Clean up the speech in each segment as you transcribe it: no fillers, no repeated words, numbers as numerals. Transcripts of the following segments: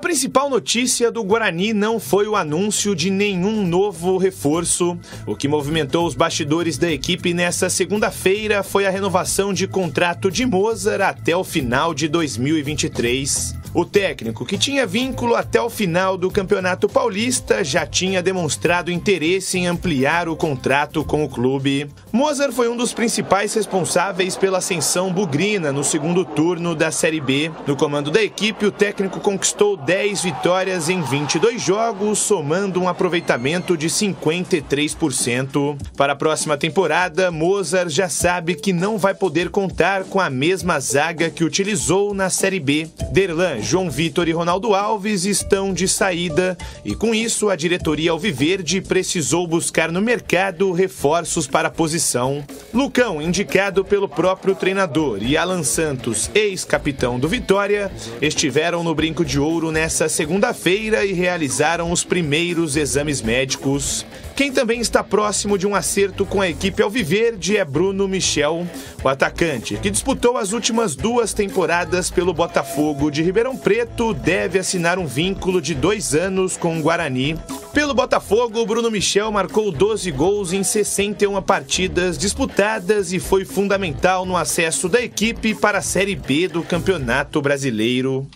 principal notícia do Guarani não foi o anúncio de nenhum novo reforço. O que movimentou os bastidores da equipe nessa segunda-feira foi a renovação de contrato de Mozart até o final de 2023. O técnico, que tinha vínculo até o final do Campeonato Paulista, já tinha demonstrado interesse em ampliar o contrato com o clube. Mozart foi um dos principais responsáveis pela ascensão bugrina no segundo turno da Série B. No comando da equipe, o técnico conquistou 10 vitórias em 22 jogos, somando um aproveitamento de 53%. Para a próxima temporada, Mozart já sabe que não vai poder contar com a mesma zaga que utilizou na Série B. Derlan, João Vitor e Ronaldo Alves estão de saída e, com isso, a diretoria alviverde precisou buscar no mercado reforços para a posição. Lucão, indicado pelo próprio treinador, e Alan Santos, ex-capitão do Vitória, estiveram no Brinco de Ouro nessa segunda-feira e realizaram os primeiros exames médicos. Quem também está próximo de um acerto com a equipe alviverde é Bruno Michel, o atacante, que disputou as últimas 2 temporadas pelo Botafogo de Ribeirão Preto, deve assinar um vínculo de 2 anos com o Guarani. Pelo Botafogo, Bruno Michel marcou 12 gols em 61 partidas disputadas e foi fundamental no acesso da equipe para a Série B do Campeonato Brasileiro.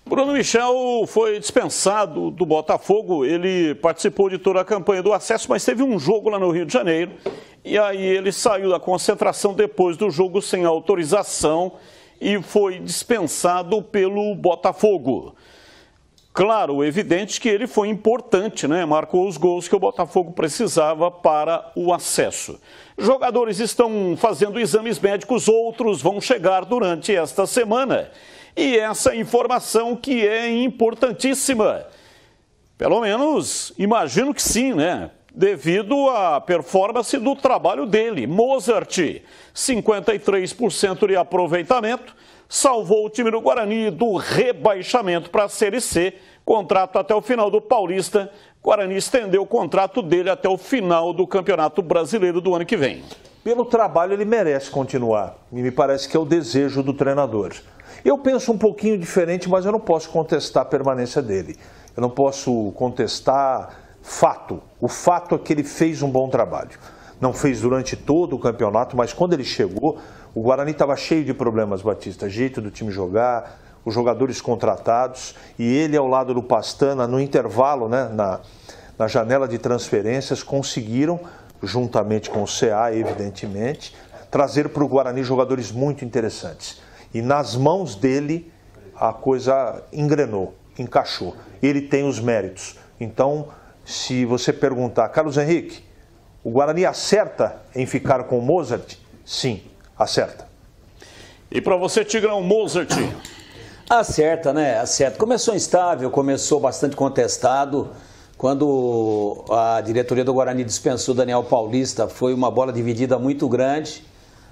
Bruno Michel foi dispensado do Botafogo, ele participou de toda a campanha do acesso, mas teve um jogo lá no Rio de Janeiro, e aí ele saiu da concentração depois do jogo sem autorização e foi dispensado pelo Botafogo. Claro, evidente que ele foi importante, né? Marcou os gols que o Botafogo precisava para o acesso. Jogadores estão fazendo exames médicos, outros vão chegar durante esta semana. E essa informação que é importantíssima, pelo menos imagino que sim, né? Devido à performance do trabalho dele. Mozart, 53% de aproveitamento, salvou o time do Guarani do rebaixamento para a Série C, contrato até o final do Paulista. Guarani estendeu o contrato dele até o final do Campeonato Brasileiro do ano que vem. Pelo trabalho ele merece continuar, e me parece que é o desejo do treinador. Eu penso um pouquinho diferente, mas eu não posso contestar a permanência dele. Eu não posso contestar fato. O fato é que ele fez um bom trabalho. Não fez durante todo o campeonato, mas quando ele chegou, o Guarani estava cheio de problemas, Batista. Jeito do time jogar, os jogadores contratados, e ele ao lado do Pastana, no intervalo, né, na janela de transferências, conseguiram, juntamente com o CA, evidentemente, trazer para o Guarani jogadores muito interessantes. E nas mãos dele a coisa engrenou, encaixou. Ele tem os méritos. Então, se você perguntar, Carlos Henrique, o Guarani acerta em ficar com o Mozart? Sim, acerta. E para você, Tigrão, Mozart? Acerta, né? Acerta. Começou instável, começou bastante contestado. Quando a diretoria do Guarani dispensou Daniel Paulista, foi uma bola dividida muito grande.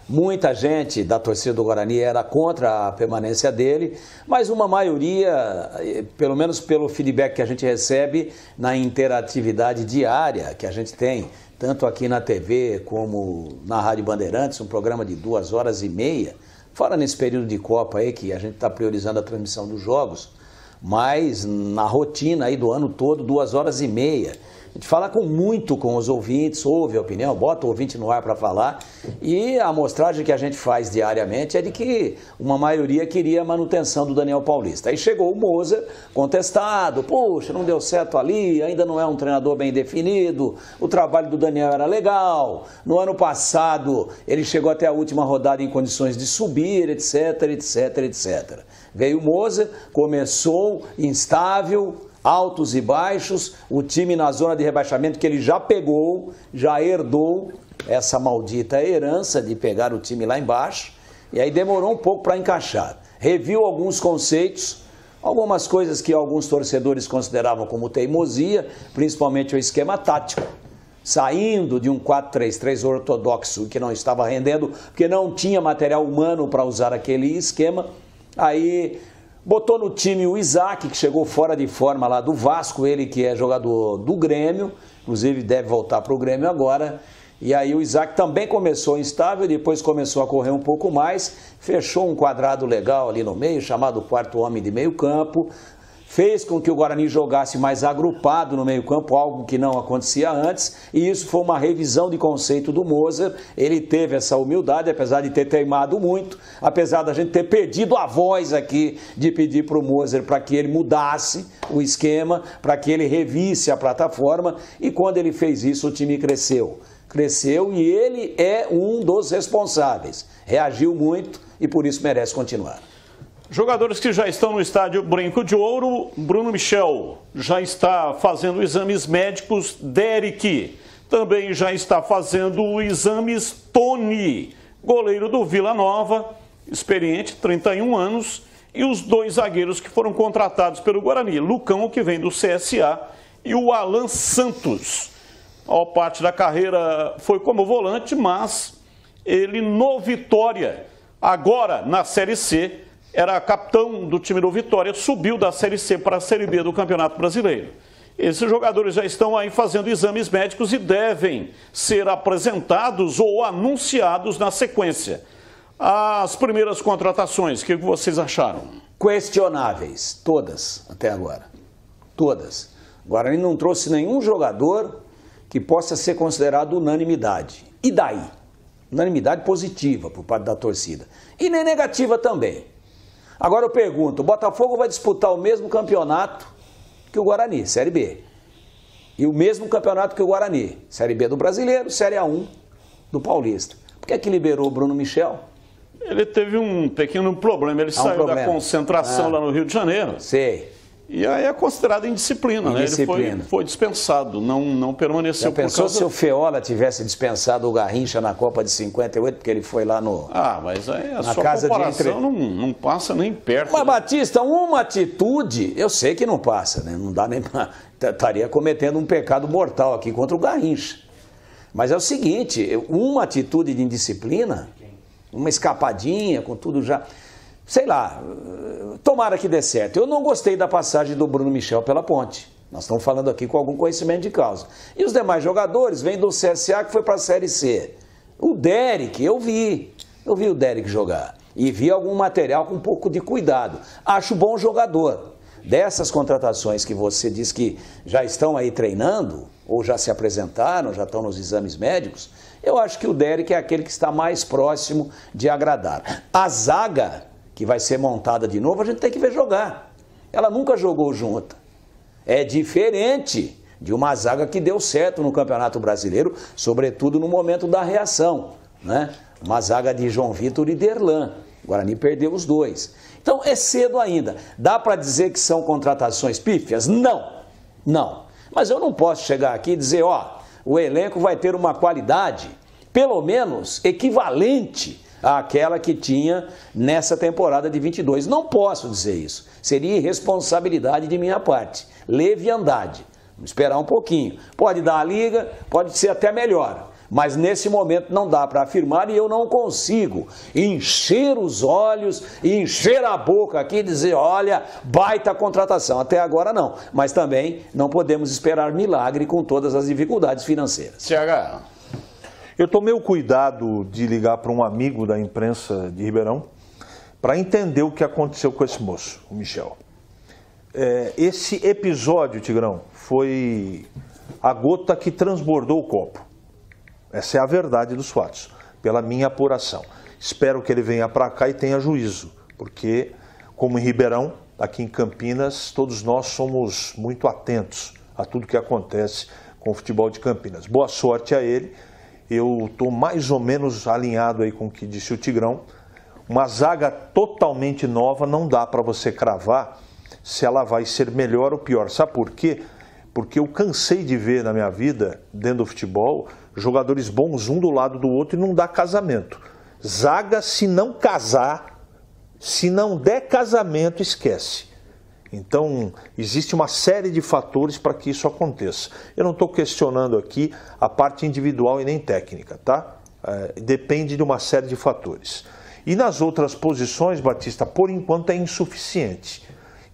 Muita gente da torcida do Guarani era contra a permanência dele, mas uma maioria, pelo menos pelo feedback que a gente recebe na interatividade diária que a gente tem, tanto aqui na TV como na Rádio Bandeirantes, um programa de 2h30, fora nesse período de Copa aí que a gente está priorizando a transmissão dos jogos, mas na rotina aí do ano todo, 2h30. A gente fala muito com os ouvintes, ouve a opinião, bota o ouvinte no ar para falar, e a amostragem que a gente faz diariamente é de que uma maioria queria a manutenção do Daniel Paulista. Aí chegou o Mozart, contestado, puxa, não deu certo ali, ainda não é um treinador bem definido, o trabalho do Daniel era legal, no ano passado ele chegou até a última rodada em condições de subir, etc, etc, etc. Veio o Mozart, começou instável, altos e baixos, o time na zona de rebaixamento que ele já pegou, já herdou essa maldita herança de pegar o time lá embaixo, e aí demorou um pouco para encaixar. Reviu alguns conceitos, algumas coisas que alguns torcedores consideravam como teimosia, principalmente o esquema tático, saindo de um 4-3-3 ortodoxo que não estava rendendo, porque não tinha material humano para usar aquele esquema, aí botou no time o Isaac, que chegou fora de forma lá do Vasco, ele que é jogador do Grêmio, inclusive deve voltar para o Grêmio agora. E aí o Isaac também começou instável, depois começou a correr um pouco mais, fechou um quadrado legal ali no meio, chamado quarto homem de meio campo, fez com que o Guarani jogasse mais agrupado no meio-campo, algo que não acontecia antes, e isso foi uma revisão de conceito do Moser. Ele teve essa humildade, apesar de ter teimado muito, apesar da gente ter perdido a voz aqui de pedir para o Moser para que ele mudasse o esquema, para que ele revisse a plataforma, e quando ele fez isso, o time cresceu. Cresceu e ele é um dos responsáveis. Reagiu muito e por isso merece continuar. Jogadores que já estão no estádio Brinco de Ouro, Bruno Michel já está fazendo exames médicos, Derek também já está fazendo exames, Tony, goleiro do Vila Nova, experiente, 31 anos, e os 2 zagueiros que foram contratados pelo Guarani, Lucão, que vem do CSA, e o Alan Santos. A parte da carreira foi como volante, mas ele no Vitória, agora na Série C, era capitão do time do Vitória, subiu da Série C para a Série B do Campeonato Brasileiro. Esses jogadores já estão aí fazendo exames médicos e devem ser apresentados ou anunciados na sequência. As primeiras contratações, o que vocês acharam? Questionáveis, todas até agora. Todas. O Guarani não trouxe nenhum jogador que possa ser considerado unanimidade. E daí? Unanimidade positiva por parte da torcida. E nem negativa também. Agora eu pergunto, o Botafogo vai disputar o mesmo campeonato que o Guarani, Série B. E o mesmo campeonato que o Guarani, Série B do Brasileiro, Série A1 do Paulista. Por que é que liberou o Bruno Michel? Ele teve um pequeno problema, ele saiu da concentração lá no Rio de Janeiro. Sei. E aí é considerado indisciplina, né? Ele foi dispensado, não permaneceu por causa... pensou se o Feola tivesse dispensado o Garrincha na Copa de 58, porque ele foi lá no... Ah, mas aí a sua comparação não passa nem perto. Mas, Batista, uma atitude, eu sei que não passa, né? Não dá nem pra... Estaria cometendo um pecado mortal aqui contra o Garrincha. Mas é o seguinte, uma atitude de indisciplina, uma escapadinha com tudo já... Sei lá, tomara que dê certo. Eu não gostei da passagem do Bruno Michel pela Ponte. Nós estamos falando aqui com algum conhecimento de causa. E os demais jogadores vêm do CSA, que foi para a Série C. O Derek, eu vi o Derek jogar. E vi algum material com um pouco de cuidado. Acho bom jogador. Dessas contratações que você diz que já estão aí treinando, ou já se apresentaram, já estão nos exames médicos, eu acho que o Derek é aquele que está mais próximo de agradar. A zaga que vai ser montada de novo, a gente tem que ver jogar. Ela nunca jogou junta. É diferente de uma zaga que deu certo no Campeonato Brasileiro, sobretudo no momento da reação, né? Uma zaga de João Vitor e Derlan. O Guarani perdeu os 2. Então é cedo ainda. Dá para dizer que são contratações pífias? Não. Mas eu não posso chegar aqui e dizer, ó, o elenco vai ter uma qualidade, pelo menos equivalente àquela que tinha nessa temporada de 22. Não posso dizer isso. Seria irresponsabilidade de minha parte. Leviandade. Vamos esperar um pouquinho. Pode dar a liga, pode ser até melhor. Mas nesse momento não dá para afirmar e eu não consigo encher os olhos e encher a boca aqui e dizer, olha, baita contratação. Até agora não. Mas também não podemos esperar milagre com todas as dificuldades financeiras. CH. Eu tomei o cuidado de ligar para um amigo da imprensa de Ribeirão para entender o que aconteceu com esse moço, o Michel. Esse episódio, Tigrão, foi a gota que transbordou o copo. Essa é a verdade dos fatos, pela minha apuração. Espero que ele venha para cá e tenha juízo, porque, como em Ribeirão, aqui em Campinas, todos nós somos muito atentos a tudo que acontece com o futebol de Campinas. Boa sorte a ele. Eu estou mais ou menos alinhado aí com o que disse o Tigrão. Uma zaga totalmente nova não dá para você cravar se ela vai ser melhor ou pior. Sabe por quê? Porque eu cansei de ver na minha vida, dentro do futebol, jogadores bons um do lado do outro e não dá casamento. Zaga, se não casar, se não der casamento, esquece. Então, existe uma série de fatores para que isso aconteça. Eu não estou questionando aqui a parte individual e nem técnica, tá? Depende de uma série de fatores. E nas outras posições, Batista, por enquanto é insuficiente.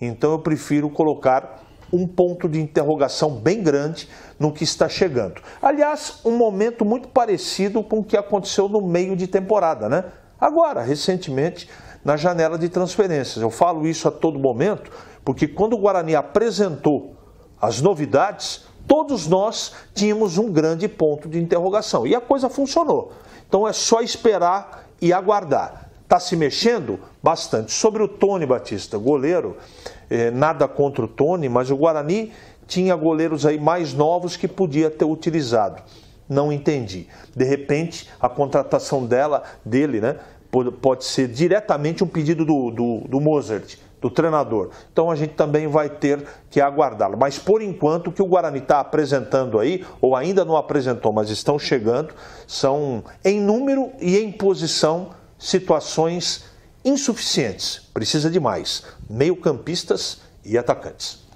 Então, eu prefiro colocar um ponto de interrogação bem grande no que está chegando. Aliás, um momento muito parecido com o que aconteceu no meio de temporada, né? Agora, recentemente, na janela de transferências. Eu falo isso a todo momento Porque quando o Guarani apresentou as novidades, todos nós tínhamos um grande ponto de interrogação. E a coisa funcionou. Então é só esperar e aguardar. Está se mexendo? Bastante. Sobre o Tony Batista, goleiro, nada contra o Tony, mas o Guarani tinha goleiros aí mais novos que podia ter utilizado. Não entendi. De repente, a contratação dele, né, pode ser diretamente um pedido do Mozart, do treinador. Então a gente também vai ter que aguardá-lo. Mas por enquanto o que o Guarani está apresentando aí, ou ainda não apresentou, mas estão chegando, são em número e em posição situações insuficientes. Precisa de mais meio-campistas e atacantes.